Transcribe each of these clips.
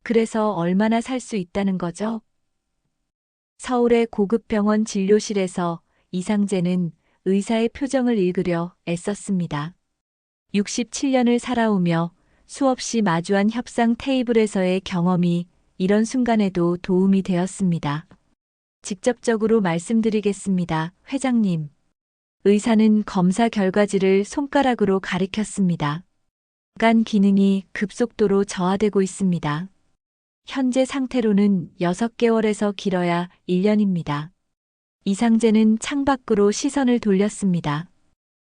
그래서 얼마나 살 수 있다는 거죠? 서울의 고급 병원 진료실에서 이상재는 의사의 표정을 읽으려 애썼습니다. 67년을 살아오며 수없이 마주한 협상 테이블에서의 경험이 이런 순간에도 도움이 되었습니다. 직접적으로 말씀드리겠습니다, 회장님. 의사는 검사 결과지를 손가락으로 가리켰습니다. 간 기능이 급속도로 저하되고 있습니다. 현재 상태로는 6개월에서 길어야 1년입니다. 이상재는 창밖으로 시선을 돌렸습니다.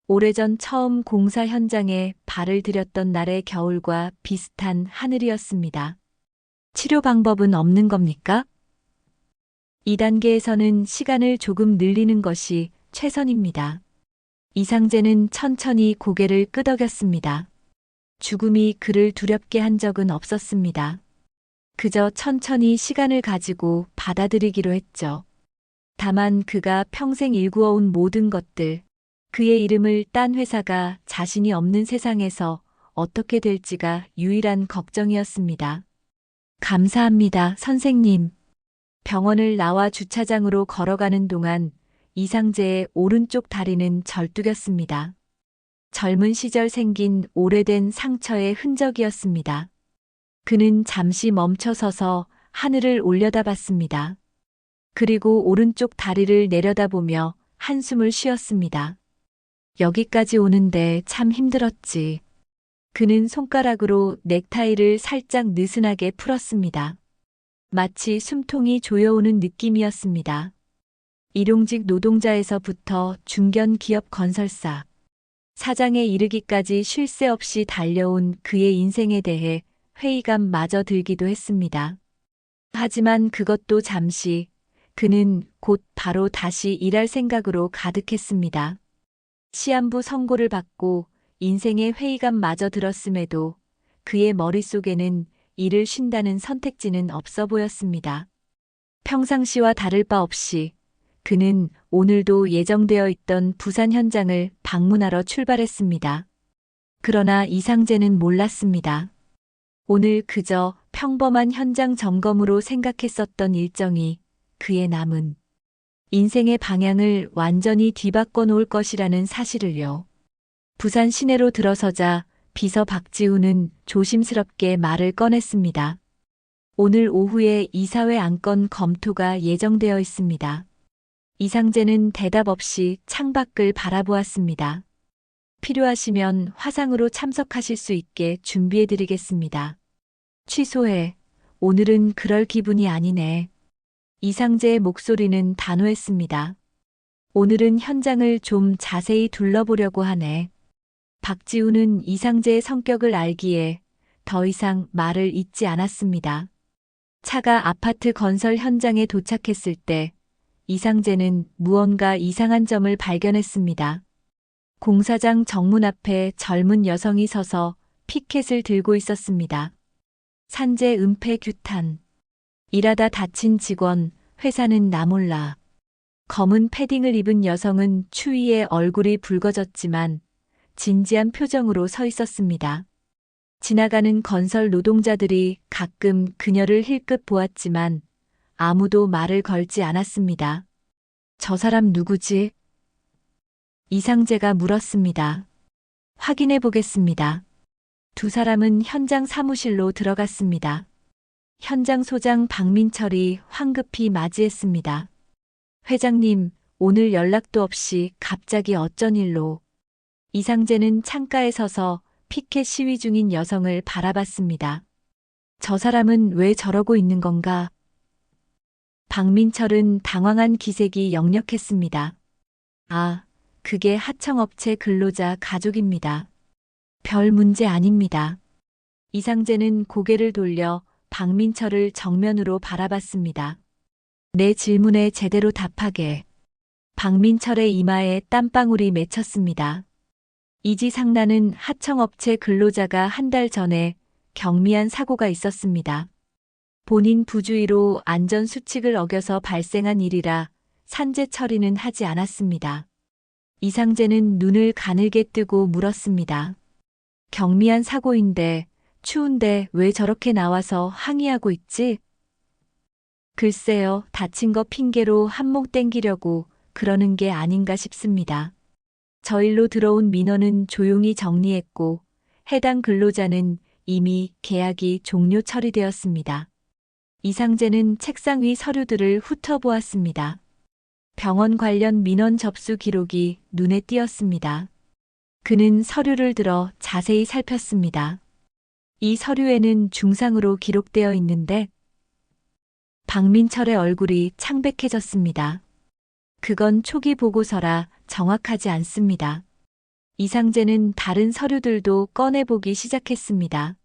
오래전 처음 공사 현장에 발을 들였던 날의 겨울과 비슷한 하늘이었습니다. 치료 방법은 없는 겁니까? 2단계에서는 시간을 조금 늘리는 것이 최선입니다. 이상재는 천천히 고개를 끄덕였습니다. 죽음이 그를 두렵게 한 적은 없었습니다. 그저 천천히 시간을 가지고 받아들이기로 했죠. 다만 그가 평생 일구어온 모든 것들, 그의 이름을 딴 회사가 자신이 없는 세상에서 어떻게 될지가 유일한 걱정이었습니다. 감사합니다, 선생님. 병원을 나와 주차장으로 걸어가는 동안 이상재의 오른쪽 다리는 절뚝였습니다. 젊은 시절 생긴 오래된 상처의 흔적이었습니다. 그는 잠시 멈춰서서 하늘을 올려다봤습니다. 그리고 오른쪽 다리를 내려다보며 한숨을 쉬었습니다. 여기까지 오는데 참 힘들었지. 그는 손가락으로 넥타이를 살짝 느슨하게 풀었습니다. 마치 숨통이 조여오는 느낌이었습니다. 일용직 노동자에서부터 중견 기업 건설사, 사장에 이르기까지 쉴 새 없이 달려온 그의 인생에 대해 회의감마저 들기도 했습니다. 하지만 그것도 잠시, 그는 곧 바로 다시 일할 생각으로 가득했습니다. 시한부 선고를 받고 인생의 회의감마저 들었음에도 그의 머릿속에는 일을 쉰다는 선택지는 없어 보였습니다. 평상시와 다를 바 없이 그는 오늘도 예정되어 있던 부산 현장을 방문하러 출발했습니다. 그러나 이상재는 몰랐습니다. 오늘 그저 평범한 현장 점검으로 생각했었던 일정이 그의 남은 인생의 방향을 완전히 뒤바꿔 놓을 것이라는 사실을요. 부산 시내로 들어서자 비서 박지우는 조심스럽게 말을 꺼냈습니다. 오늘 오후에 이사회 안건 검토가 예정되어 있습니다. 이상재는 대답 없이 창밖을 바라보았습니다. 필요하시면 화상으로 참석하실 수 있게 준비해드리겠습니다. 취소해. 오늘은 그럴 기분이 아니네. 이상재의 목소리는 단호했습니다. 오늘은 현장을 좀 자세히 둘러보려고 하네. 박지우는 이상재의 성격을 알기에 더 이상 말을 잇지 않았습니다. 차가 아파트 건설 현장에 도착했을 때 이상재는 무언가 이상한 점을 발견했습니다. 공사장 정문 앞에 젊은 여성이 서서 피켓을 들고 있었습니다. 산재 은폐 규탄. 일하다 다친 직원, 회사는 나 몰라. 검은 패딩을 입은 여성은 추위에 얼굴이 붉어졌지만 진지한 표정으로 서 있었습니다. 지나가는 건설 노동자들이 가끔 그녀를 힐끗 보았지만 아무도 말을 걸지 않았습니다. 저 사람 누구지? 이상재가 물었습니다. 확인해 보겠습니다. 두 사람은 현장 사무실로 들어갔습니다. 현장 소장 박민철이 황급히 맞이했습니다. 회장님, 오늘 연락도 없이 갑자기 어쩐 일로? 이상재는 창가에 서서 피켓 시위 중인 여성을 바라봤습니다. 저 사람은 왜 저러고 있는 건가? 박민철은 당황한 기색이 역력했습니다. 아, 그게 하청업체 근로자 가족입니다. 별 문제 아닙니다. 이상재는 고개를 돌려 박민철을 정면으로 바라봤습니다. 내 질문에 제대로 답하게. 박민철의 이마에 땀방울이 맺혔습니다. 이지상나는 하청업체 근로자가 한 달 전에 경미한 사고가 있었습니다. 본인 부주의로 안전수칙을 어겨서 발생한 일이라 산재 처리는 하지 않았습니다. 이상재는 눈을 가늘게 뜨고 물었습니다. 경미한 사고인데 추운데 왜 저렇게 나와서 항의하고 있지? 글쎄요, 다친 거 핑계로 한몫 땡기려고 그러는 게 아닌가 싶습니다. 저일로 들어온 민원은 조용히 정리했고 해당 근로자는 이미 계약이 종료 처리되었습니다. 이상재는 책상 위 서류들을 훑어보았습니다. 병원 관련 민원 접수 기록이 눈에 띄었습니다. 그는 서류를 들어 자세히 살폈습니다. 이 서류에는 중상으로 기록되어 있는데 박민철의 얼굴이 창백해졌습니다. 그건 초기 보고서라 정확하지 않습니다. 이상재는 다른 서류들도 꺼내보기 시작했습니다.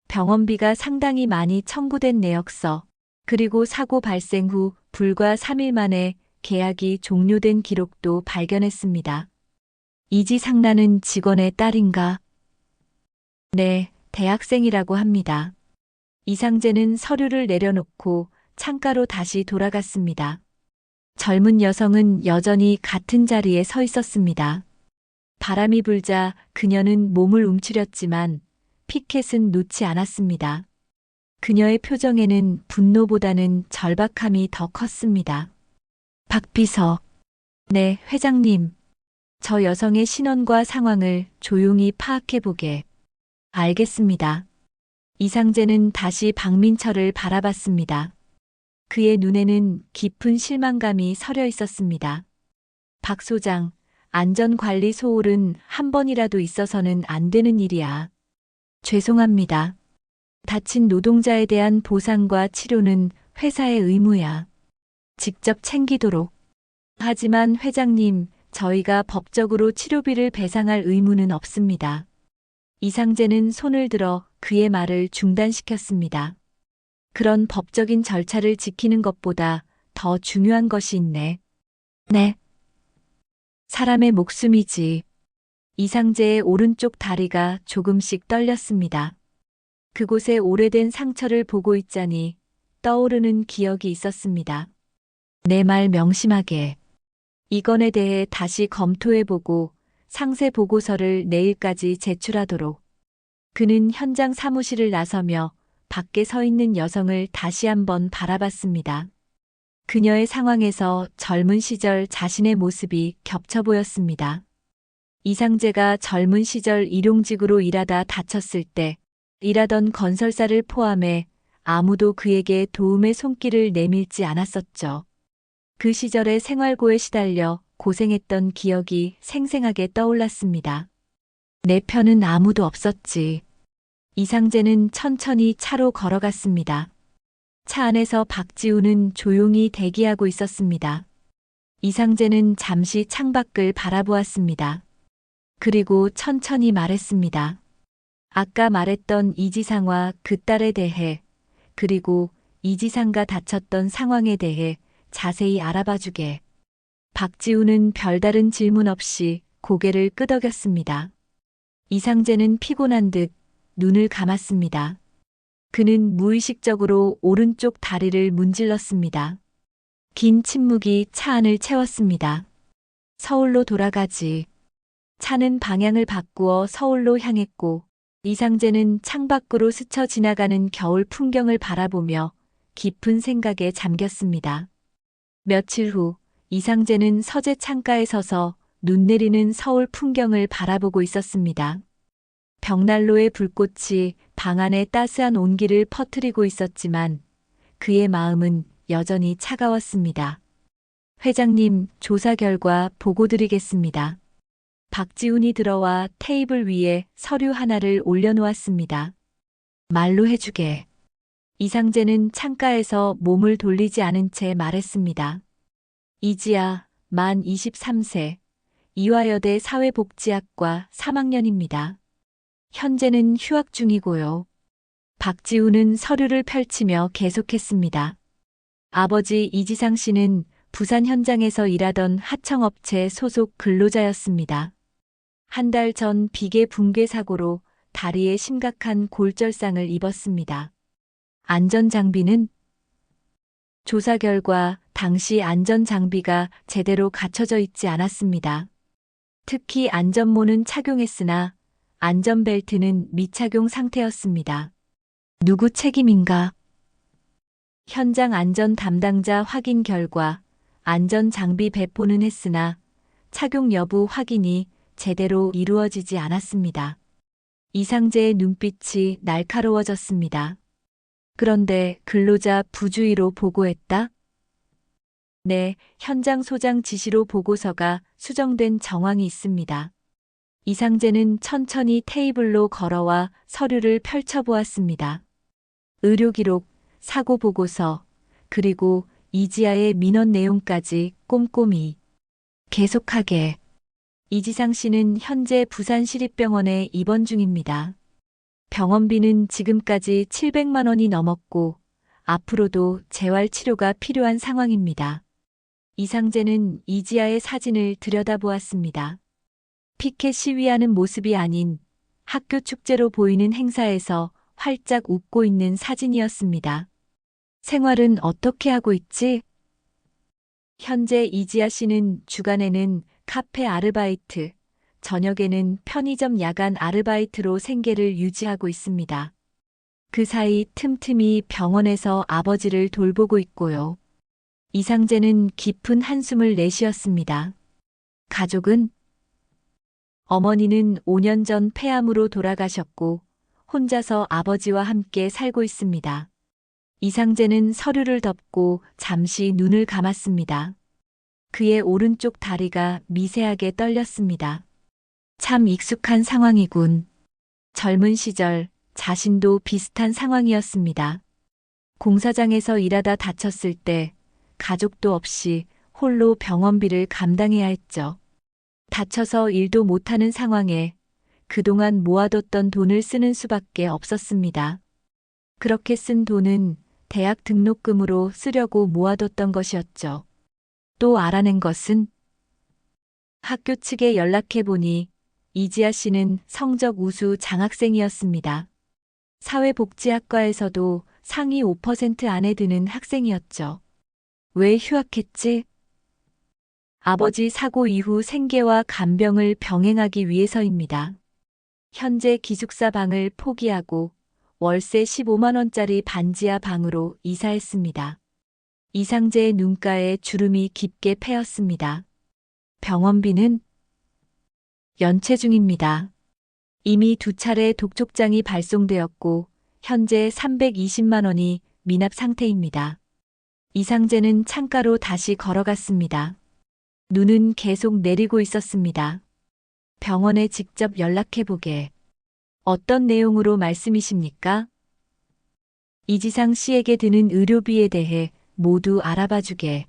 병원비가 상당히 많이 청구된 내역서, 그리고 사고 발생 후 불과 3일 만에 계약이 종료된 기록도 발견했습니다. 이지상라는 직원의 딸인가? 네, 대학생이라고 합니다. 이상재는 서류를 내려놓고 창가로 다시 돌아갔습니다. 젊은 여성은 여전히 같은 자리에 서 있었습니다. 바람이 불자 그녀는 몸을 움츠렸지만 피켓은 놓지 않았습니다. 그녀의 표정에는 분노보다는 절박함이 더 컸습니다. 박비서. 네, 회장님. 저 여성의 신원과 상황을 조용히 파악해보게. 알겠습니다. 이상재는 다시 박민철을 바라봤습니다. 그의 눈에는 깊은 실망감이 서려 있었습니다. 박 소장, 안전관리 소홀은 한 번이라도 있어서는 안 되는 일이야. 죄송합니다. 다친 노동자에 대한 보상과 치료는 회사의 의무야. 직접 챙기도록. 하지만 회장님, 저희가 법적으로 치료비를 배상할 의무는 없습니다. 이상재는 손을 들어 그의 말을 중단시켰습니다. 그런 법적인 절차를 지키는 것보다 더 중요한 것이 있네. 네. 사람의 목숨이지. 이상재의 오른쪽 다리가 조금씩 떨렸습니다. 그곳에 오래된 상처를 보고 있자니 떠오르는 기억이 있었습니다. 내 말 명심하게. 이 건에 대해 다시 검토해보고 상세 보고서를 내일까지 제출하도록. 그는 현장 사무실을 나서며 밖에 서 있는 여성을 다시 한번 바라봤습니다. 그녀의 상황에서 젊은 시절 자신의 모습이 겹쳐 보였습니다. 이상재가 젊은 시절 일용직으로 일하다 다쳤을 때 일하던 건설사를 포함해 아무도 그에게 도움의 손길을 내밀지 않았었죠. 그 시절의 생활고에 시달려 고생했던 기억이 생생하게 떠올랐습니다. 내 편은 아무도 없었지. 이상재는 천천히 차로 걸어갔습니다. 차 안에서 박지우는 조용히 대기하고 있었습니다. 이상재는 잠시 창밖을 바라보았습니다. 그리고 천천히 말했습니다. 아까 말했던 이지상과 그 딸에 대해, 그리고 이지상과 다쳤던 상황에 대해 자세히 알아봐주게. 박지우는 별다른 질문 없이 고개를 끄덕였습니다. 이상재는 피곤한 듯 눈을 감았습니다. 그는 무의식적으로 오른쪽 다리를 문질렀습니다. 긴 침묵이 차 안을 채웠습니다. 서울로 돌아가지. 차는 방향을 바꾸어 서울로 향했고 이상재는 창밖으로 스쳐 지나가는 겨울 풍경을 바라보며 깊은 생각에 잠겼습니다. 며칠 후 이상재는 서재 창가에 서서 눈 내리는 서울 풍경을 바라보고 있었습니다. 벽난로의 불꽃이 방 안에 따스한 온기를 퍼뜨리고 있었지만 그의 마음은 여전히 차가웠습니다. 회장님, 조사 결과 보고 드리겠습니다. 박지훈이 들어와 테이블 위에 서류 하나를 올려놓았습니다. 말로 해주게. 이상재는 창가에서 몸을 돌리지 않은 채 말했습니다. 이지아, 만 23세, 이화여대 사회복지학과 3학년입니다. 현재는 휴학 중이고요. 박지우는 서류를 펼치며 계속했습니다. 아버지 이지상 씨는 부산 현장에서 일하던 하청업체 소속 근로자였습니다. 한 달 전 비계 붕괴 사고로 다리에 심각한 골절상을 입었습니다. 안전장비는? 조사 결과 당시 안전장비가 제대로 갖춰져 있지 않았습니다. 특히 안전모는 착용했으나 안전벨트는 미착용 상태였습니다. 누구 책임인가? 현장 안전 담당자 확인 결과 안전장비 배포는 했으나 착용 여부 확인이 제대로 이루어지지 않았습니다. 이상재의 눈빛이 날카로워졌습니다. 그런데 근로자 부주의로 보고했다? 네, 현장 소장 지시로 보고서가 수정된 정황이 있습니다. 이상재는 천천히 테이블로 걸어와 서류를 펼쳐보았습니다. 의료기록, 사고보고서, 그리고 이지아의 민원 내용까지 꼼꼼히 계속하게. 이지상 씨는 현재 부산시립병원에 입원 중입니다. 병원비는 지금까지 700만 원이 넘었고 앞으로도 재활치료가 필요한 상황입니다. 이상재는 이지아의 사진을 들여다보았습니다. 피켓 시위하는 모습이 아닌 학교 축제로 보이는 행사에서 활짝 웃고 있는 사진이었습니다. 생활은 어떻게 하고 있지? 현재 이지아 씨는 주간에는 카페 아르바이트, 저녁에는 편의점 야간 아르바이트로 생계를 유지하고 있습니다. 그 사이 틈틈이 병원에서 아버지를 돌보고 있고요. 이상재는 깊은 한숨을 내쉬었습니다. 가족은? 어머니는 5년 전 폐암으로 돌아가셨고 혼자서 아버지와 함께 살고 있습니다. 이상재는 서류를 덮고 잠시 눈을 감았습니다. 그의 오른쪽 다리가 미세하게 떨렸습니다. 참 익숙한 상황이군. 젊은 시절 자신도 비슷한 상황이었습니다. 공사장에서 일하다 다쳤을 때 가족도 없이 홀로 병원비를 감당해야 했죠. 다쳐서 일도 못하는 상황에 그동안 모아뒀던 돈을 쓰는 수밖에 없었습니다. 그렇게 쓴 돈은 대학 등록금으로 쓰려고 모아뒀던 것이었죠. 또 알아낸 것은 학교 측에 연락해보니 이지아 씨는 성적 우수 장학생이었습니다. 사회복지학과에서도 상위 5% 안에 드는 학생이었죠. 왜 휴학했지? 아버지 사고 이후 생계와 간병을 병행하기 위해서입니다. 현재 기숙사 방을 포기하고 월세 15만 원짜리 반지하 방으로 이사했습니다. 이상재의 눈가에 주름이 깊게 패였습니다. 병원비는 연체 중입니다. 이미 2차례 독촉장이 발송되었고 현재 320만 원이 미납 상태입니다. 이상재는 창가로 다시 걸어갔습니다. 눈은 계속 내리고 있었습니다. 병원에 직접 연락해보게. 어떤 내용으로 말씀이십니까? 이지상 씨에게 드는 의료비에 대해 모두 알아봐주게.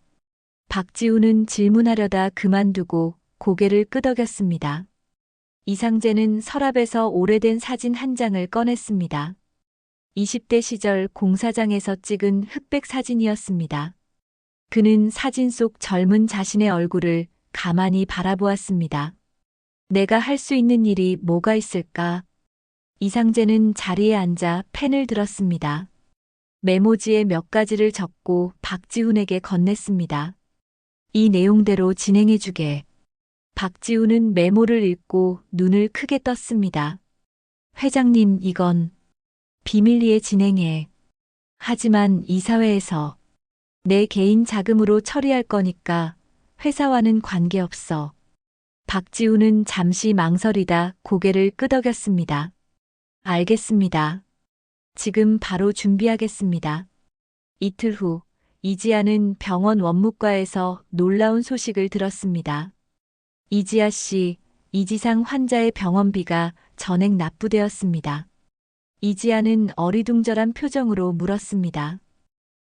박지우는 질문하려다 그만두고 고개를 끄덕였습니다. 이상재는 서랍에서 오래된 사진 한 장을 꺼냈습니다. 20대 시절 공사장에서 찍은 흑백 사진이었습니다. 그는 사진 속 젊은 자신의 얼굴을 가만히 바라보았습니다. 내가 할 수 있는 일이 뭐가 있을까? 이상재는 자리에 앉아 펜을 들었습니다. 메모지에 몇 가지를 적고 박지훈에게 건넸습니다. 이 내용대로 진행해주게. 박지훈은 메모를 읽고 눈을 크게 떴습니다. 회장님, 이건 비밀리에 진행해. 하지만 이사회에서 내 개인 자금으로 처리할 거니까 회사와는 관계없어. 박지훈은 잠시 망설이다 고개를 끄덕였습니다. 알겠습니다. 지금 바로 준비하겠습니다. 이틀 후 이지아는 병원 원무과에서 놀라운 소식을 들었습니다. 이지아 씨, 이지상 환자의 병원비가 전액 납부되었습니다. 이지아는 어리둥절한 표정으로 물었습니다.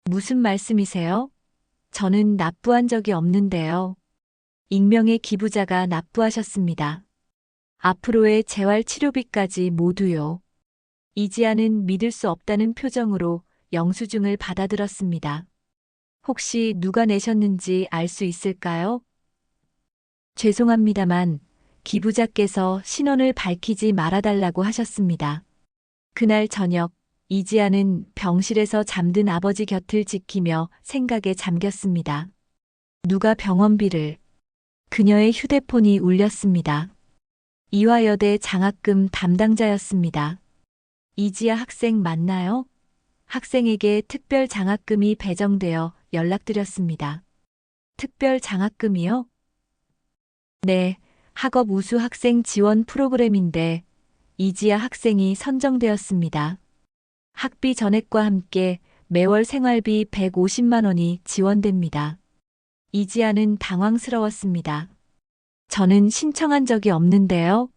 무슨 말씀이세요? 저는 납부한 적이 없는데요. 익명의 기부자가 납부하셨습니다. 앞으로의 재활치료비까지 모두요. 이지아는 믿을 수 없다는 표정으로 영수증을 받아들었습니다. 혹시 누가 내셨는지 알 수 있을까요? 죄송합니다만 기부자께서 신원을 밝히지 말아달라고 하셨습니다. 그날 저녁 이지아는 병실에서 잠든 아버지 곁을 지키며 생각에 잠겼습니다. 누가 병원비를? 그녀의 휴대폰이 울렸습니다. 이화여대 장학금 담당자였습니다. 이지아 학생 맞나요? 학생에게 특별 장학금이 배정되어 연락드렸습니다. 특별 장학금이요? 네, 학업 우수 학생 지원 프로그램인데 이지아 학생이 선정되었습니다. 학비 전액과 함께 매월 생활비 150만 원이 지원됩니다. 이지아는 당황스러웠습니다. 저는 신청한 적이 없는데요.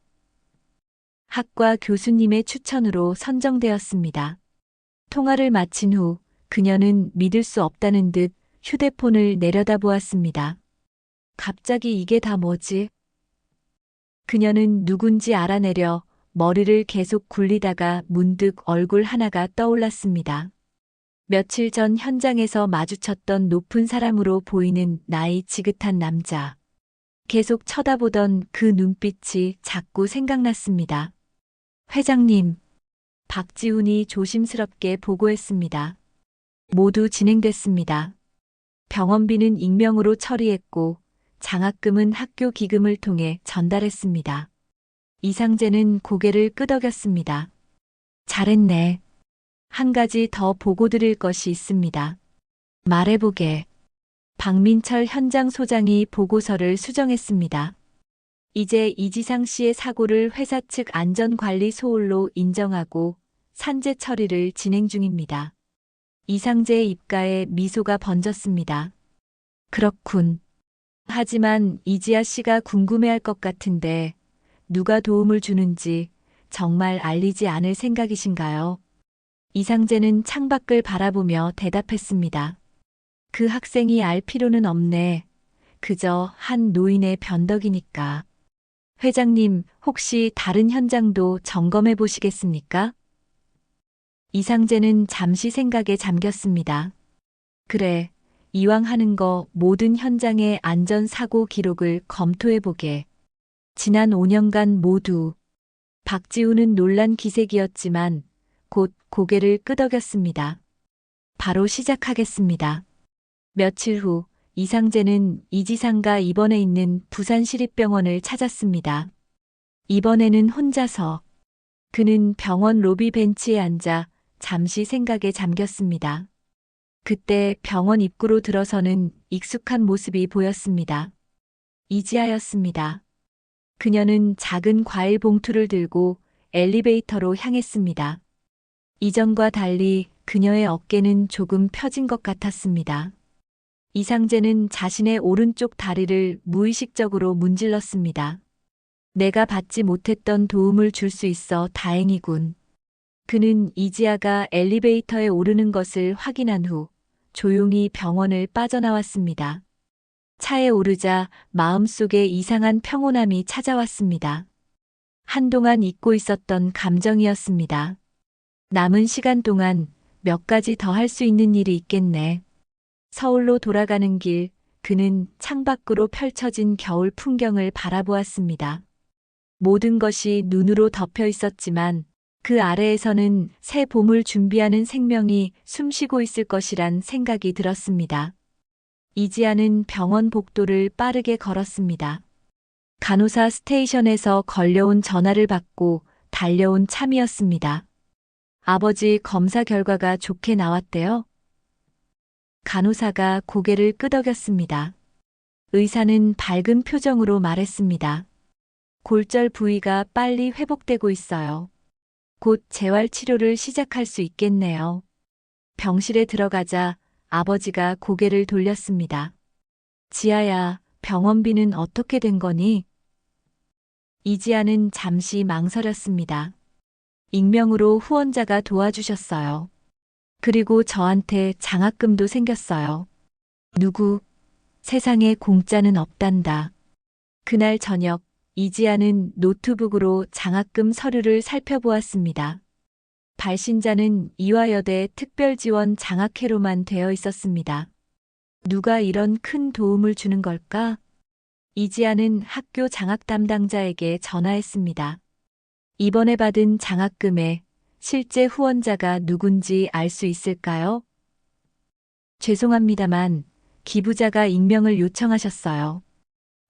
학과 교수님의 추천으로 선정되었습니다. 통화를 마친 후 그녀는 믿을 수 없다는 듯 휴대폰을 내려다보았습니다. 갑자기 이게 다 뭐지? 그녀는 누군지 알아내려 머리를 계속 굴리다가 문득 얼굴 하나가 떠올랐습니다. 며칠 전 현장에서 마주쳤던 높은 사람으로 보이는 나이 지긋한 남자. 계속 쳐다보던 그 눈빛이 자꾸 생각났습니다. 회장님, 박지훈이 조심스럽게 보고했습니다. 모두 진행됐습니다. 병원비는 익명으로 처리했고 장학금은 학교 기금을 통해 전달했습니다. 이상재는 고개를 끄덕였습니다. 잘했네. 한 가지 더 보고 드릴 것이 있습니다. 말해보게. 박민철 현장 소장이 보고서를 수정했습니다. 이제 이지상 씨의 사고를 회사 측 안전관리 소홀로 인정하고 산재 처리를 진행 중입니다. 이상재의 입가에 미소가 번졌습니다. 그렇군. 하지만 이지아 씨가 궁금해할 것 같은데 누가 도움을 주는지 정말 알리지 않을 생각이신가요? 이상재는 창밖을 바라보며 대답했습니다. 그 학생이 알 필요는 없네. 그저 한 노인의 변덕이니까. 회장님, 혹시 다른 현장도 점검해 보시겠습니까? 이상재는 잠시 생각에 잠겼습니다. 그래, 이왕 하는 거 모든 현장의 안전사고 기록을 검토해 보게. 지난 5년간 모두 박지훈은 놀란 기색이었지만 곧 고개를 끄덕였습니다. 바로 시작하겠습니다. 며칠 후 이상재는 이지상과 입원해 있는 부산시립병원을 찾았습니다. 이번에는 혼자서. 그는 병원 로비 벤치에 앉아 잠시 생각에 잠겼습니다. 그때 병원 입구로 들어서는 익숙한 모습이 보였습니다. 이지아였습니다. 그녀는 작은 과일 봉투를 들고 엘리베이터로 향했습니다. 이전과 달리 그녀의 어깨는 조금 펴진 것 같았습니다. 이상재는 자신의 오른쪽 다리를 무의식적으로 문질렀습니다. 내가 받지 못했던 도움을 줄 수 있어 다행이군. 그는 이지아가 엘리베이터에 오르는 것을 확인한 후 조용히 병원을 빠져나왔습니다. 차에 오르자 마음속에 이상한 평온함이 찾아왔습니다. 한동안 잊고 있었던 감정이었습니다. 남은 시간 동안 몇 가지 더 할 수 있는 일이 있겠네. 서울로 돌아가는 길, 그는 창밖으로 펼쳐진 겨울 풍경을 바라보았습니다. 모든 것이 눈으로 덮여 있었지만 그 아래에서는 새 봄을 준비하는 생명이 숨쉬고 있을 것이란 생각이 들었습니다. 이지아는 병원 복도를 빠르게 걸었습니다. 간호사 스테이션에서 걸려온 전화를 받고 달려온 참이었습니다. 아버지 검사 결과가 좋게 나왔대요. 간호사가 고개를 끄덕였습니다. 의사는 밝은 표정으로 말했습니다. 골절 부위가 빨리 회복되고 있어요. 곧 재활 치료를 시작할 수 있겠네요. 병실에 들어가자 아버지가 고개를 돌렸습니다. 지아야, 병원비는 어떻게 된 거니? 이지아는 잠시 망설였습니다. 익명으로 후원자가 도와주셨어요. 그리고 저한테 장학금도 생겼어요. 누구? 세상에 공짜는 없단다. 그날 저녁, 이지아는 노트북으로 장학금 서류를 살펴보았습니다. 발신자는 이화여대 특별지원 장학회로만 되어 있었습니다. 누가 이런 큰 도움을 주는 걸까? 이지아는 학교 장학 담당자에게 전화했습니다. 이번에 받은 장학금의 실제 후원자가 누군지 알 수 있을까요? 죄송합니다만 기부자가 익명을 요청하셨어요.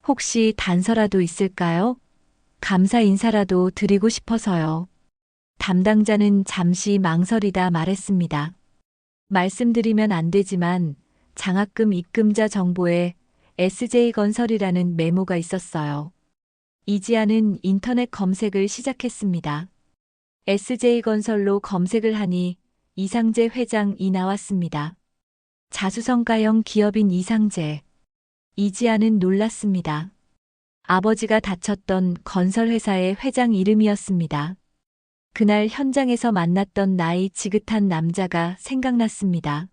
혹시 단서라도 있을까요? 감사 인사라도 드리고 싶어서요. 담당자는 잠시 망설이다 말했습니다. 말씀드리면 안 되지만 장학금 입금자 정보에 SJ건설이라는 메모가 있었어요. 이지아는 인터넷 검색을 시작했습니다. SJ건설로 검색을 하니 이상재 회장이 나왔습니다. 자수성가형 기업인 이상재. 이지아는 놀랐습니다. 아버지가 다쳤던 건설회사의 회장 이름이었습니다. 그날 현장에서 만났던 나이 지긋한 남자가 생각났습니다.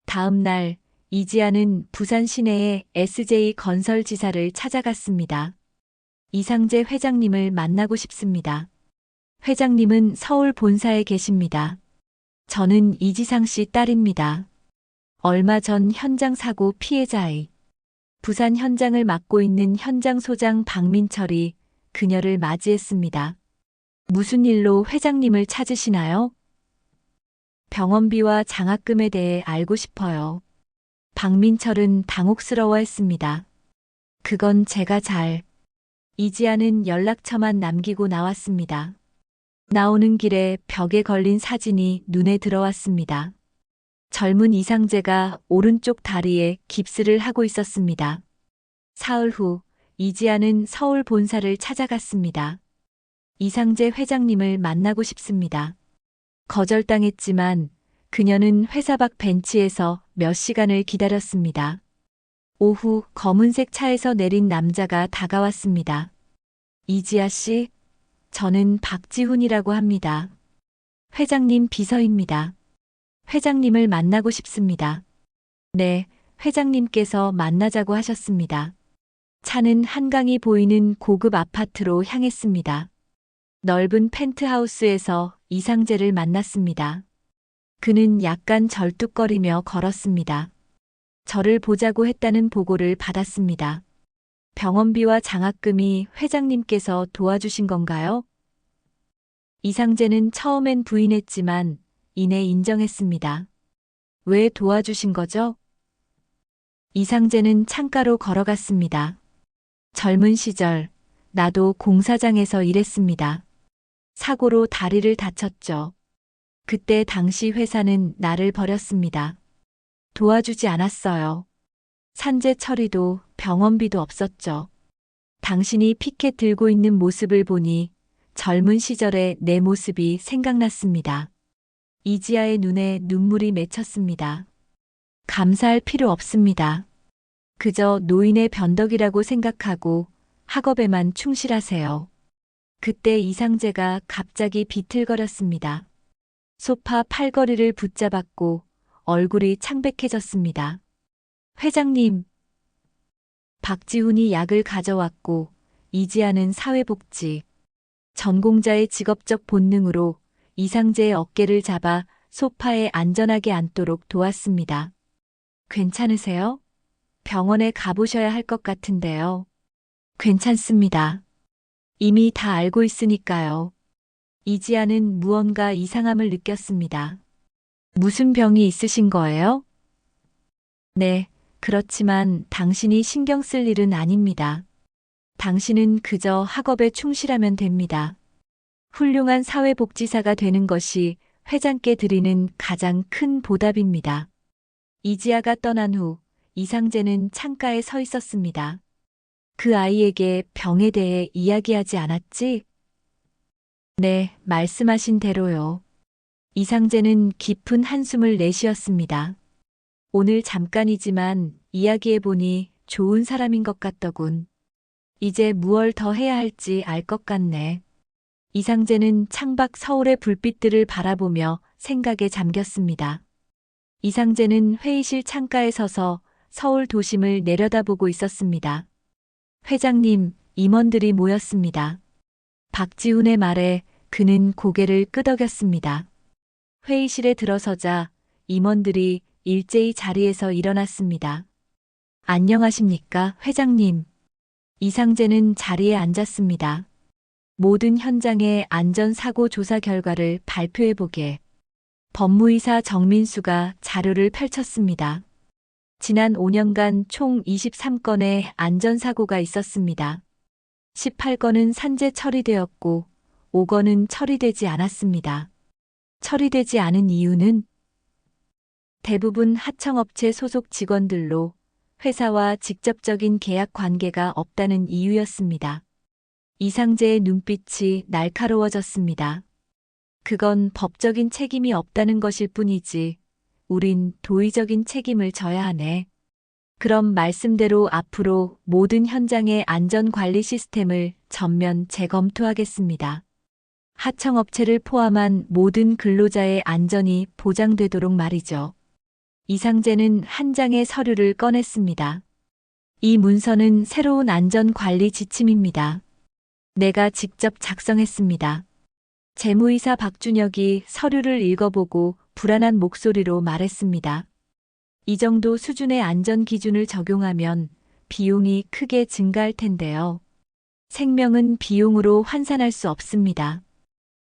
다음 날 이지아는 부산 시내의 SJ건설지사를 찾아갔습니다. 이상재 회장님을 만나고 싶습니다. 회장님은 서울 본사에 계십니다. 저는 이지상 씨 딸입니다. 얼마 전 현장 사고 피해자의 부산 현장을 맡고 있는 현장 소장 박민철이 그녀를 맞이했습니다. 무슨 일로 회장님을 찾으시나요? 병원비와 장학금에 대해 알고 싶어요. 박민철은 당혹스러워했습니다. 그건 제가 이지아는 연락처만 남기고 나왔습니다. 나오는 길에 벽에 걸린 사진이 눈에 들어왔습니다. 젊은 이상재가 오른쪽 다리에 깁스를 하고 있었습니다. 사흘 후 이지아는 서울 본사를 찾아갔습니다. 이상재 회장님을 만나고 싶습니다. 거절당했지만 그녀는 회사 밖 벤치에서 몇 시간을 기다렸습니다. 오후 검은색 차에서 내린 남자가 다가왔습니다. 이지아 씨, 저는 박지훈이라고 합니다. 회장님 비서입니다. 회장님을 만나고 싶습니다. 네, 회장님께서 만나자고 하셨습니다. 차는 한강이 보이는 고급 아파트로 향했습니다. 넓은 펜트하우스에서 이상재를 만났습니다. 그는 약간 절뚝거리며 걸었습니다. 저를 보자고 했다는 보고를 받았습니다. 병원비와 장학금이 회장님께서 도와주신 건가요? 이상재는 처음엔 부인했지만 이내 인정했습니다. 왜 도와주신 거죠? 이상재는 창가로 걸어갔습니다. 젊은 시절 나도 공사장에서 일했습니다. 사고로 다리를 다쳤죠. 그때 당시 회사는 나를 버렸습니다. 도와주지 않았어요. 산재 처리도 병원비도 없었죠. 당신이 피켓 들고 있는 모습을 보니 젊은 시절의 내 모습이 생각났습니다. 이지아의 눈에 눈물이 맺혔습니다. 감사할 필요 없습니다. 그저 노인의 변덕이라고 생각하고 학업에만 충실하세요. 그때 이상재가 갑자기 비틀거렸습니다. 소파 팔걸이를 붙잡았고 얼굴이 창백해졌습니다. 회장님. 박지훈이 약을 가져왔고 이지아는 사회복지 전공자의 직업적 본능으로 이상재의 어깨를 잡아 소파에 안전하게 앉도록 도왔습니다. 괜찮으세요? 병원에 가보셔야 할 것 같은데요. 괜찮습니다. 이미 다 알고 있으니까요. 이지아는 무언가 이상함을 느꼈습니다. 무슨 병이 있으신 거예요? 네, 그렇지만 당신이 신경 쓸 일은 아닙니다. 당신은 그저 학업에 충실하면 됩니다. 훌륭한 사회복지사가 되는 것이 회장께 드리는 가장 큰 보답입니다. 이지아가 떠난 후 이상재는 창가에 서 있었습니다. 그 아이에게 병에 대해 이야기하지 않았지? 네, 말씀하신 대로요. 이상재는 깊은 한숨을 내쉬었습니다. 오늘 잠깐이지만 이야기해보니 좋은 사람인 것 같더군. 이제 무얼 더 해야 할지 알 것 같네. 이상재는 창밖 서울의 불빛들을 바라보며 생각에 잠겼습니다. 이상재는 회의실 창가에 서서 서울 도심을 내려다보고 있었습니다. 회장님, 임원들이 모였습니다. 박지훈의 말에 그는 고개를 끄덕였습니다. 회의실에 들어서자 임원들이 일제히 자리에서 일어났습니다. 안녕하십니까, 회장님. 이상재는 자리에 앉았습니다. 모든 현장의 안전사고 조사 결과를 발표해보게. 법무이사 정민수가 자료를 펼쳤습니다. 지난 5년간 총 23건의 안전사고가 있었습니다. 18건은 산재 처리되었고 5건은 처리되지 않았습니다. 처리되지 않은 이유는 대부분 하청업체 소속 직원들로 회사와 직접적인 계약 관계가 없다는 이유였습니다. 이상재의 눈빛이 날카로워졌습니다. 그건 법적인 책임이 없다는 것일 뿐이지. 우린 도의적인 책임을 져야 하네. 그럼 말씀대로 앞으로 모든 현장의 안전관리 시스템을 전면 재검토하겠습니다. 하청업체를 포함한 모든 근로자의 안전이 보장되도록 말이죠. 이상재는 한 장의 서류를 꺼냈습니다. 이 문서는 새로운 안전관리 지침입니다. 내가 직접 작성했습니다. 재무이사 박준혁이 서류를 읽어보고 불안한 목소리로 말했습니다. 이 정도 수준의 안전 기준을 적용하면 비용이 크게 증가할 텐데요. 생명은 비용으로 환산할 수 없습니다.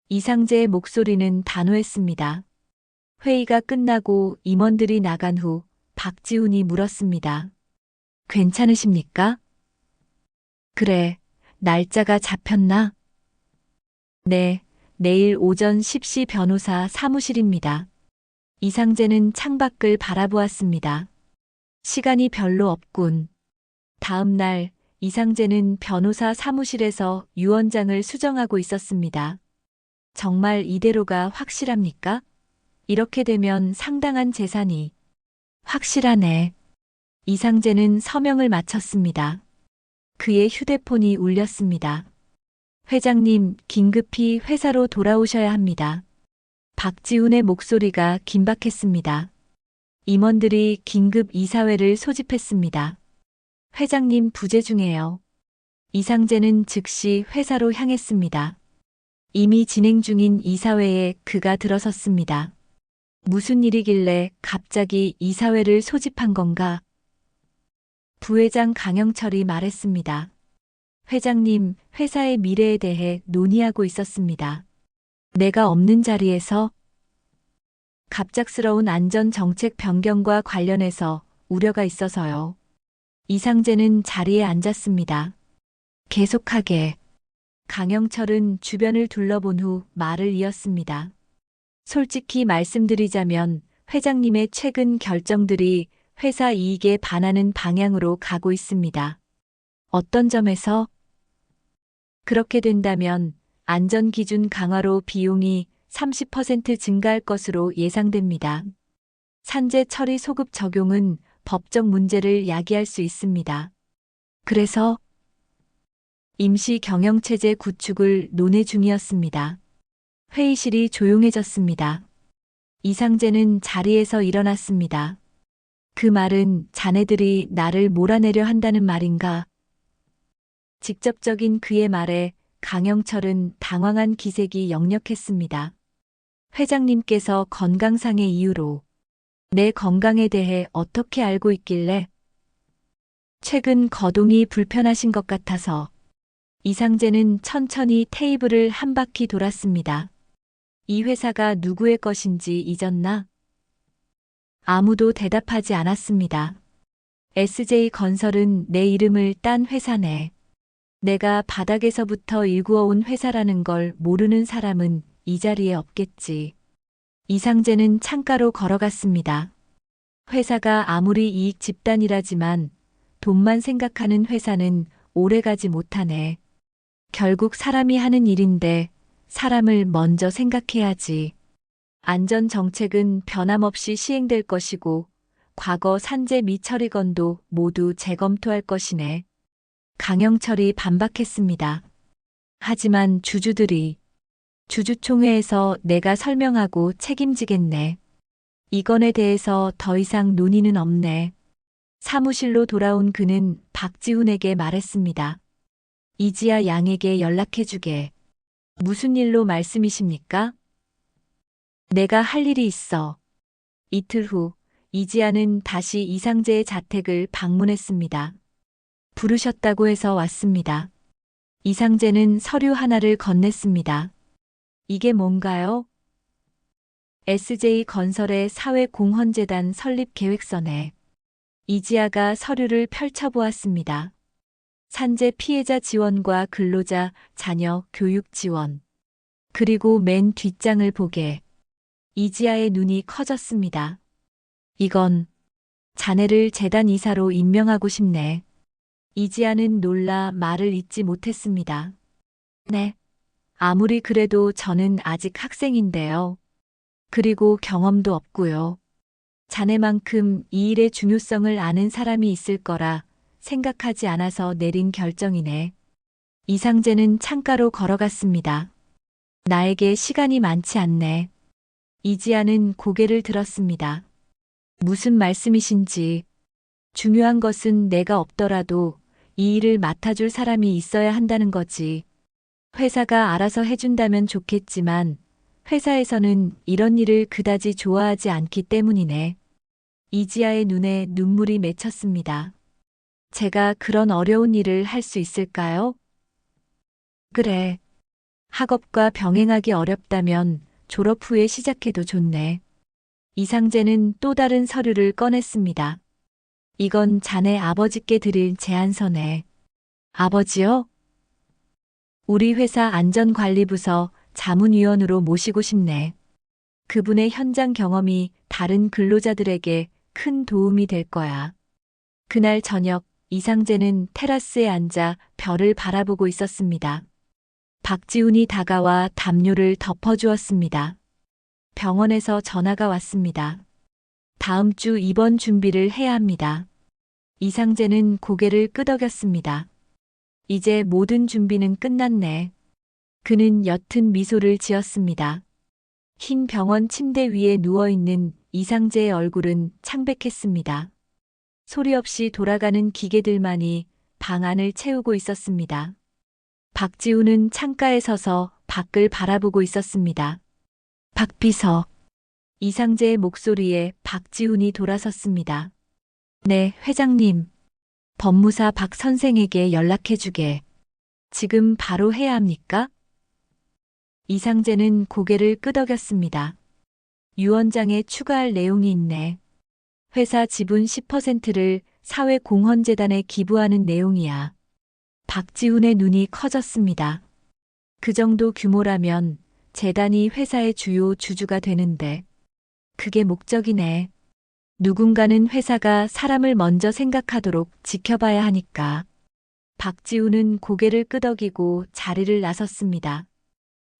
이상재의 목소리는 단호했습니다. 회의가 끝나고 임원들이 나간 후 박지훈이 물었습니다. 괜찮으십니까? 그래, 날짜가 잡혔나? 네, 내일 오전 10시 변호사 사무실입니다. 이상재는 창밖을 바라보았습니다. 시간이 별로 없군. 다음 날 이상재는 변호사 사무실에서 유언장을 수정하고 있었습니다. 정말 이대로가 확실합니까? 이렇게 되면 상당한 재산이. 확실하네. 이상재는 서명을 마쳤습니다. 그의 휴대폰이 울렸습니다. 회장님, 긴급히 회사로 돌아오셔야 합니다. 박지훈의 목소리가 긴박했습니다. 임원들이 긴급 이사회를 소집했습니다. 회장님 부재 중이에요. 이상재는 즉시 회사로 향했습니다. 이미 진행 중인 이사회에 그가 들어섰습니다. 무슨 일이길래 갑자기 이사회를 소집한 건가? 부회장 강영철이 말했습니다. 회장님, 회사의 미래에 대해 논의하고 있었습니다. 내가 없는 자리에서 갑작스러운 안전정책 변경과 관련해서 우려가 있어서요. 이상재는 자리에 앉았습니다. 계속하게. 강영철은 주변을 둘러본 후 말을 이었습니다. 솔직히 말씀드리자면 회장님의 최근 결정들이 회사 이익에 반하는 방향으로 가고 있습니다. 어떤 점에서? 그렇게 된다면 안전기준 강화로 비용이 30% 증가할 것으로 예상됩니다. 산재 처리 소급 적용은 법적 문제를 야기할 수 있습니다. 그래서 임시 경영체제 구축을 논의 중이었습니다. 회의실이 조용해졌습니다. 이상재는 자리에서 일어났습니다. 그 말은 자네들이 나를 몰아내려 한다는 말인가? 직접적인 그의 말에 강영철은 당황한 기색이 역력했습니다. 회장님께서 건강상의 이유로 내 건강에 대해 어떻게 알고 있길래? 최근 거동이 불편하신 것 같아서. 이상재는 천천히 테이블을 한 바퀴 돌았습니다. 이 회사가 누구의 것인지 잊었나? 아무도 대답하지 않았습니다. SJ건설은 내 이름을 딴 회사네. 내가 바닥에서부터 일구어온 회사라는 걸 모르는 사람은 이 자리에 없겠지. 이상재는 창가로 걸어갔습니다. 회사가 아무리 이익 집단이라지만 돈만 생각하는 회사는 오래가지 못하네. 결국 사람이 하는 일인데 사람을 먼저 생각해야지. 안전정책은 변함없이 시행될 것이고 과거 산재 미처리건도 모두 재검토할 것이네. 강영철이 반박했습니다. 하지만 주주총회에서 내가 설명하고 책임지겠네. 이 건에 대해서 더 이상 논의는 없네. 사무실로 돌아온 그는 박지훈에게 말했습니다. 이지아 양에게 연락해주게. 무슨 일로 말씀이십니까? 내가 할 일이 있어. 이틀 후 이지아는 다시 이상재의 자택을 방문했습니다. 부르셨다고 해서 왔습니다. 이상재는 서류 하나를 건넸습니다. 이게 뭔가요? SJ건설의 사회공헌재단 설립 계획서네. 이지아가 서류를 펼쳐보았습니다. 산재 피해자 지원과 근로자, 자녀 교육 지원. 그리고 맨 뒷장을 보게 이지아의 눈이 커졌습니다. 이건 자네를 재단 이사로 임명하고 싶네. 이지아는 놀라 말을 잇지 못했습니다. 네. 아무리 그래도 저는 아직 학생인데요. 그리고 경험도 없고요. 자네만큼 이 일의 중요성을 아는 사람이 있을 거라 생각하지 않아서 내린 결정이네. 이상재는 창가로 걸어갔습니다. 나에게 시간이 많지 않네. 이지아는 고개를 들었습니다. 무슨 말씀이신지. 중요한 것은 내가 없더라도 이 일을 맡아줄 사람이 있어야 한다는 거지. 회사가 알아서 해준다면 좋겠지만 회사에서는 이런 일을 그다지 좋아하지 않기 때문이네. 이지아의 눈에 눈물이 맺혔습니다. 제가 그런 어려운 일을 할 수 있을까요? 그래. 학업과 병행하기 어렵다면 졸업 후에 시작해도 좋네. 이상재는 또 다른 서류를 꺼냈습니다. 이건 자네 아버지께 드릴 제안서네. 아버지요? 우리 회사 안전관리부서 자문위원으로 모시고 싶네. 그분의 현장 경험이 다른 근로자들에게 큰 도움이 될 거야. 그날 저녁 이상재는 테라스에 앉아 별을 바라보고 있었습니다. 박지훈이 다가와 담요를 덮어주었습니다. 병원에서 전화가 왔습니다. 다음 주 입원 준비를 해야 합니다. 이상재는 고개를 끄덕였습니다. 이제 모든 준비는 끝났네. 그는 옅은 미소를 지었습니다. 흰 병원 침대 위에 누워있는 이상재의 얼굴은 창백했습니다. 소리 없이 돌아가는 기계들만이 방 안을 채우고 있었습니다. 박지훈은 창가에 서서 밖을 바라보고 있었습니다. 박비서. 이상재의 목소리에 박지훈이 돌아섰습니다. 네, 회장님. 법무사 박 선생에게 연락해주게. 지금 바로 해야 합니까? 이상재는 고개를 끄덕였습니다. 유언장에 추가할 내용이 있네. 회사 지분 10%를 사회공헌재단에 기부하는 내용이야. 박지훈의 눈이 커졌습니다. 그 정도 규모라면 재단이 회사의 주요 주주가 되는데 그게 목적이네. 누군가는 회사가 사람을 먼저 생각하도록 지켜봐야 하니까. 박지훈은 고개를 끄덕이고 자리를 나섰습니다.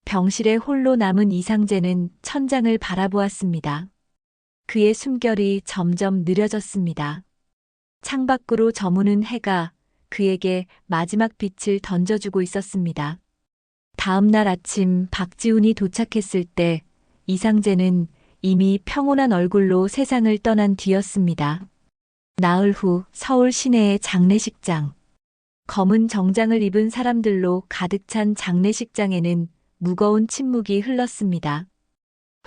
병실에 홀로 남은 이상재는 천장을 바라보았습니다. 그의 숨결이 점점 느려졌습니다. 창밖으로 저무는 해가 그에게 마지막 빛을 던져주고 있었습니다. 다음 날 아침 박지훈이 도착했을 때 이상재는 이미 평온한 얼굴로 세상을 떠난 뒤였습니다. 나흘 후 서울 시내의 장례식장. 검은 정장을 입은 사람들로 가득 찬 장례식장에는 무거운 침묵이 흘렀습니다.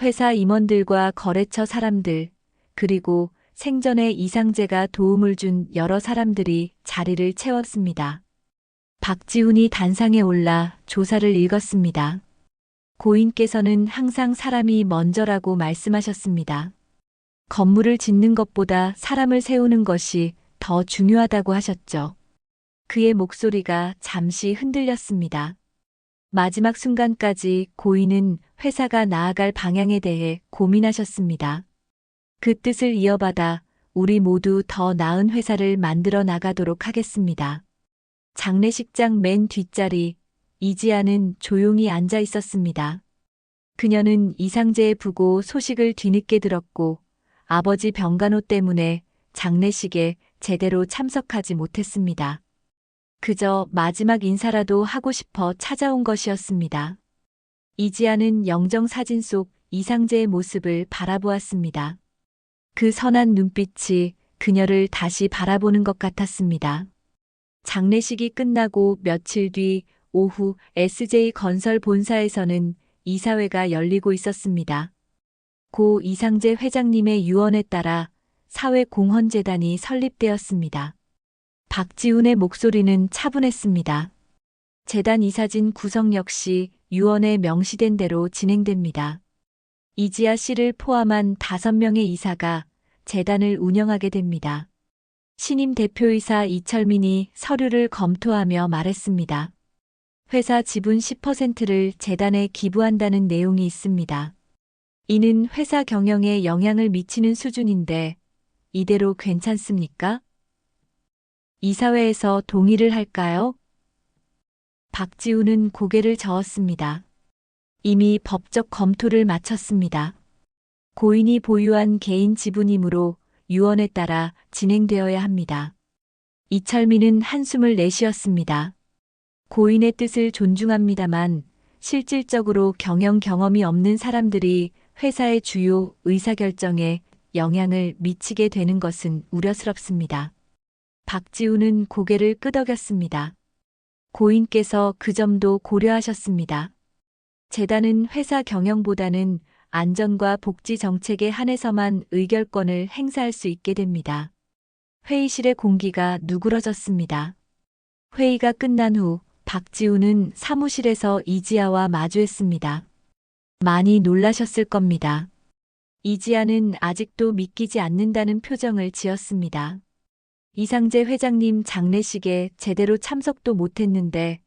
회사 임원들과 거래처 사람들, 그리고 생전에 이상재가 도움을 준 여러 사람들이 자리를 채웠습니다. 박지훈이 단상에 올라 조사를 읽었습니다. 고인께서는 항상 사람이 먼저라고 말씀하셨습니다. 건물을 짓는 것보다 사람을 세우는 것이 더 중요하다고 하셨죠. 그의 목소리가 잠시 흔들렸습니다. 마지막 순간까지 고인은 회사가 나아갈 방향에 대해 고민하셨습니다. 그 뜻을 이어받아 우리 모두 더 나은 회사를 만들어 나가도록 하겠습니다. 장례식장 맨 뒷자리, 이지아는 조용히 앉아 있었습니다. 그녀는 이상재의 부고 소식을 뒤늦게 들었고 아버지 병간호 때문에 장례식에 제대로 참석하지 못했습니다. 그저 마지막 인사라도 하고 싶어 찾아온 것이었습니다. 이지아는 영정사진 속 이상재의 모습을 바라보았습니다. 그 선한 눈빛이 그녀를 다시 바라보는 것 같았습니다. 장례식이 끝나고 며칠 뒤 오후 SJ건설 본사에서는 이사회가 열리고 있었습니다. 고 이상재 회장님의 유언에 따라 사회공헌재단이 설립되었습니다. 박지훈의 목소리는 차분했습니다. 재단 이사진 구성 역시 유언에 명시된 대로 진행됩니다. 이지아 씨를 포함한 5명의 이사가 재단을 운영하게 됩니다. 신임 대표이사 이철민이 서류를 검토하며 말했습니다. 회사 지분 10%를 재단에 기부한다는 내용이 있습니다. 이는 회사 경영에 영향을 미치는 수준인데 이대로 괜찮습니까? 이사회에서 동의를 할까요? 박지우는 고개를 저었습니다. 이미 법적 검토를 마쳤습니다. 고인이 보유한 개인 지분이므로 유언에 따라 진행되어야 합니다. 이철민은 한숨을 내쉬었습니다. 고인의 뜻을 존중합니다만 실질적으로 경영 경험이 없는 사람들이 회사의 주요 의사결정에 영향을 미치게 되는 것은 우려스럽습니다. 박지우는 고개를 끄덕였습니다. 고인께서 그 점도 고려하셨습니다. 재단은 회사 경영보다는 안전과 복지 정책에 한해서만 의결권을 행사할 수 있게 됩니다. 회의실의 공기가 누그러졌습니다. 회의가 끝난 후 박지우는 사무실에서 이지아와 마주했습니다. 많이 놀라셨을 겁니다. 이지아는 아직도 믿기지 않는다는 표정을 지었습니다. 이상재 회장님 장례식에 제대로 참석도 못했는데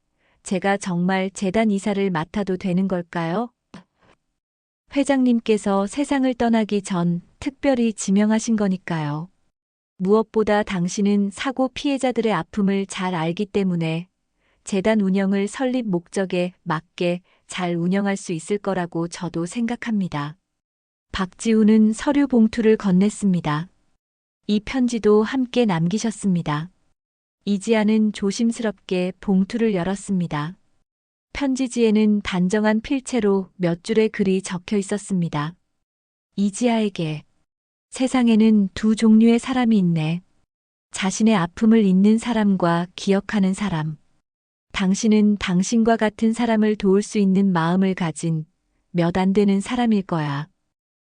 제가 정말 재단 이사를 맡아도 되는 걸까요? 회장님께서 세상을 떠나기 전 특별히 지명하신 거니까요. 무엇보다 당신은 사고 피해자들의 아픔을 잘 알기 때문에 재단 운영을 설립 목적에 맞게 잘 운영할 수 있을 거라고 저도 생각합니다. 박지우는 서류 봉투를 건넸습니다. 이 편지도 함께 남기셨습니다. 이지아는 조심스럽게 봉투를 열었습니다. 편지지에는 단정한 필체로 몇 줄의 글이 적혀 있었습니다. 이지아에게 세상에는 두 종류의 사람이 있네. 자신의 아픔을 잊는 사람과 기억하는 사람. 당신은 당신과 같은 사람을 도울 수 있는 마음을 가진 몇 안 되는 사람일 거야.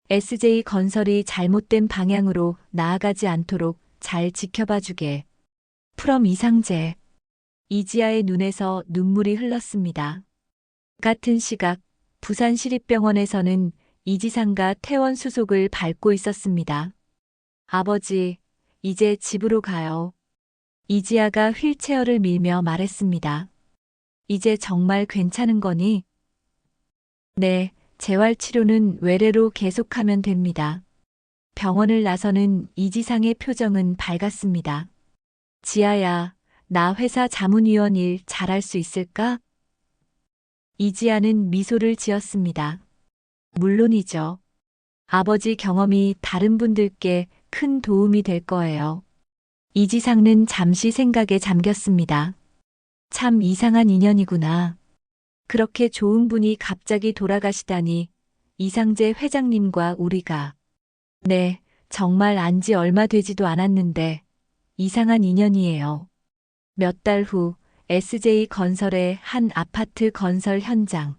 SJ건설이 잘못된 방향으로 나아가지 않도록 잘 지켜봐 주게. 프롬 이상재. 이지아의 눈에서 눈물이 흘렀습니다. 같은 시각 부산시립병원에서는 이지상가 퇴원 수속을 밟고 있었습니다. 아버지, 이제 집으로 가요. 이지아가 휠체어를 밀며 말했습니다. 이제 정말 괜찮은 거니? 네, 재활치료는 외래로 계속하면 됩니다. 병원을 나서는 이지상의 표정은 밝았습니다. 지아야, 나 회사 자문위원 일 잘할 수 있을까? 이지아는 미소를 지었습니다. 물론이죠. 아버지 경험이 다른 분들께 큰 도움이 될 거예요. 이지상은 잠시 생각에 잠겼습니다. 참 이상한 인연이구나. 그렇게 좋은 분이 갑자기 돌아가시다니 이상재 회장님과 우리가. 네, 정말 안지 얼마 되지도 않았는데 이상한 인연이에요. 몇 달 후 SJ건설의 한 아파트 건설 현장.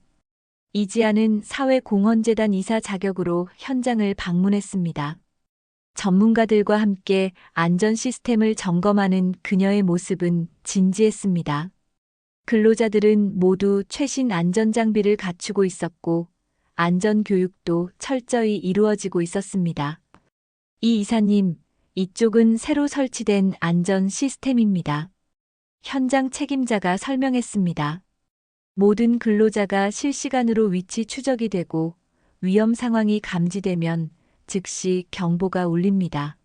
이지아는 사회공헌재단 이사 자격으로 현장을 방문했습니다. 전문가들과 함께 안전 시스템을 점검하는 그녀의 모습은 진지했습니다. 근로자들은 모두 최신 안전장비를 갖추고 있었고 안전교육도 철저히 이루어지고 있었습니다. 이 이사님, 이쪽은 새로 설치된 안전 시스템입니다. 현장 책임자가 설명했습니다. 모든 근로자가 실시간으로 위치 추적이 되고 위험 상황이 감지되면 즉시 경보가 울립니다.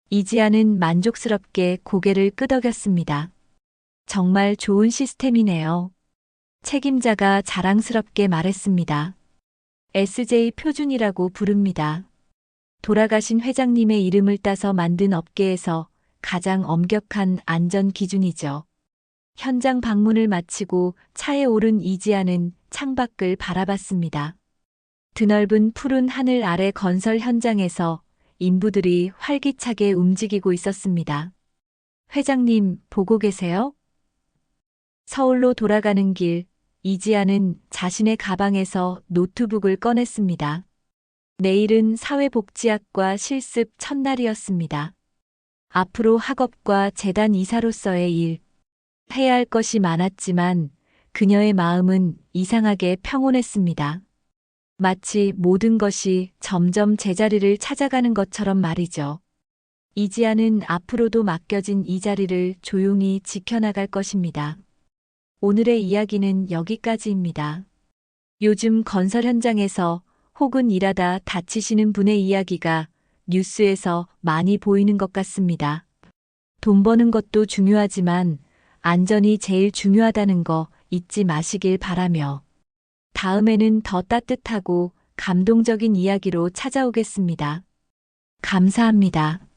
이지아는 만족스럽게 고개를 끄덕였습니다. 정말 좋은 시스템이네요. 책임자가 자랑스럽게 말했습니다. SJ 표준이라고 부릅니다. 돌아가신 회장님의 이름을 따서 만든 업계에서 가장 엄격한 안전 기준이죠. 현장 방문을 마치고 차에 오른 이지아는 창밖을 바라봤습니다. 드넓은 푸른 하늘 아래 건설 현장에서 인부들이 활기차게 움직이고 있었습니다. 회장님, 보고 계세요? 서울로 돌아가는 길, 이지아는 자신의 가방에서 노트북을 꺼냈습니다. 내일은 사회복지학과 실습 첫날이었습니다. 앞으로 학업과 재단 이사로서의 일, 해야 할 것이 많았지만 그녀의 마음은 이상하게 평온했습니다. 마치 모든 것이 점점 제자리를 찾아가는 것처럼 말이죠. 이지아는 앞으로도 맡겨진 이 자리를 조용히 지켜나갈 것입니다. 오늘의 이야기는 여기까지입니다. 요즘 건설 현장에서 혹은 일하다 다치시는 분의 이야기가 뉴스에서 많이 보이는 것 같습니다. 돈 버는 것도 중요하지만 안전이 제일 중요하다는 거 잊지 마시길 바라며 다음에는 더 따뜻하고 감동적인 이야기로 찾아오겠습니다. 감사합니다.